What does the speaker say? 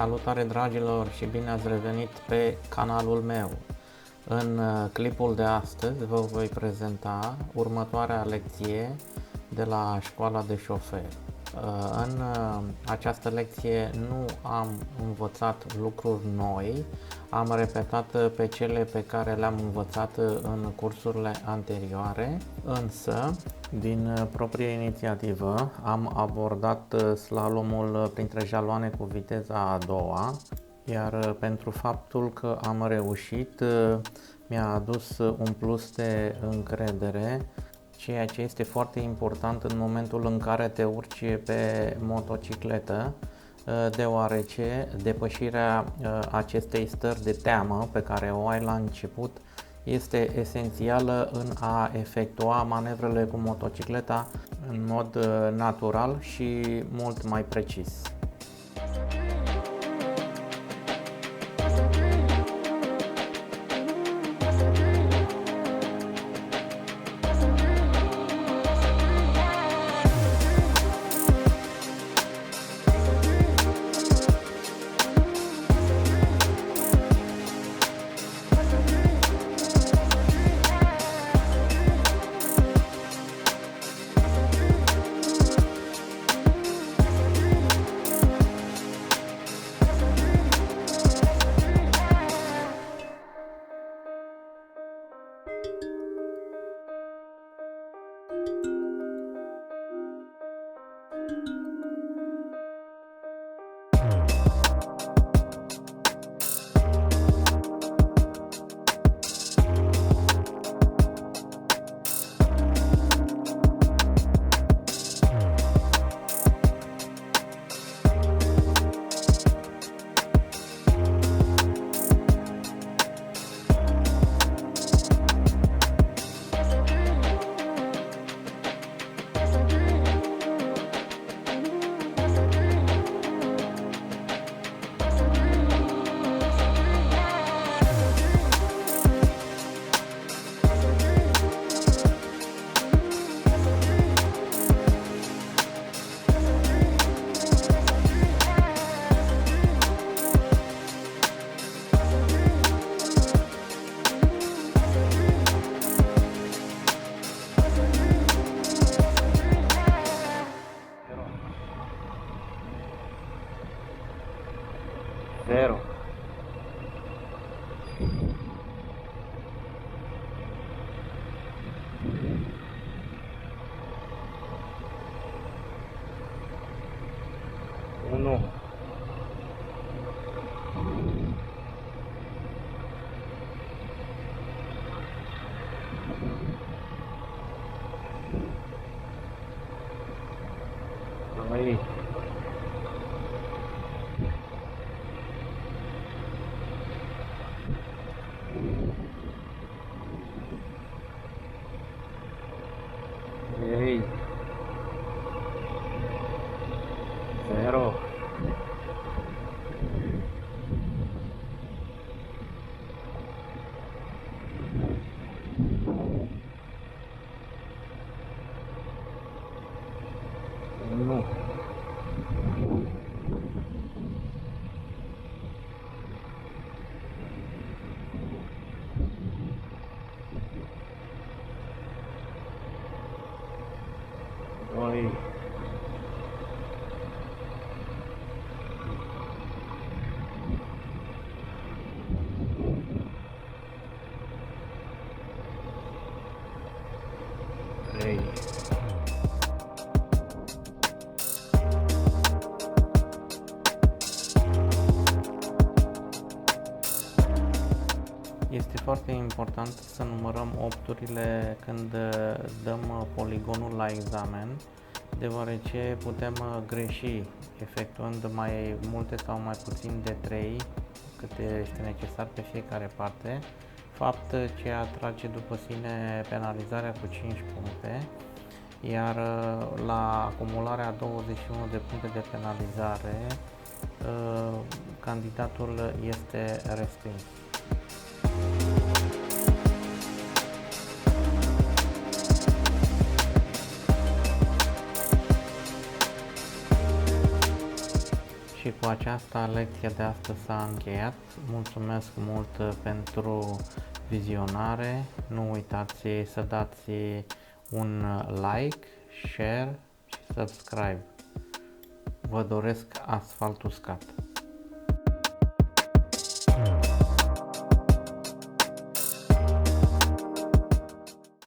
Salutare dragilor și bine ați revenit pe canalul meu. În clipul de astăzi vă voi prezenta următoarea lecție de la școala de șofer. În această lecție nu am învățat lucruri noi, am repetat pe cele pe care le-am învățat în cursurile anterioare, însă din proprie inițiativă am abordat slalomul printre jaloane cu viteza a doua, iar pentru faptul că am reușit mi-a adus un plus de încredere, ceea ce este foarte important în momentul în care te urci pe motocicletă, deoarece depășirea acestei stări de teamă pe care o ai la început este esențială în a efectua manevrele cu motocicleta în mod natural și mult mai precis. Zero. Unu. Doi. Três, zero, unu, doi, três. Este foarte important să numărăm opturile când dăm poligonul la examen, deoarece putem greși efectuând mai multe sau mai puțin de 3, cât este necesar pe fiecare parte, fapt ce atrage după sine penalizarea cu 5 puncte, iar la acumularea 21 de puncte de penalizare, candidatul este respins. Și cu aceasta lecția de astăzi s-a încheiat. Mulțumesc mult pentru vizionare. Nu uitați să dați un like, share și subscribe. Vă doresc asfalt uscat!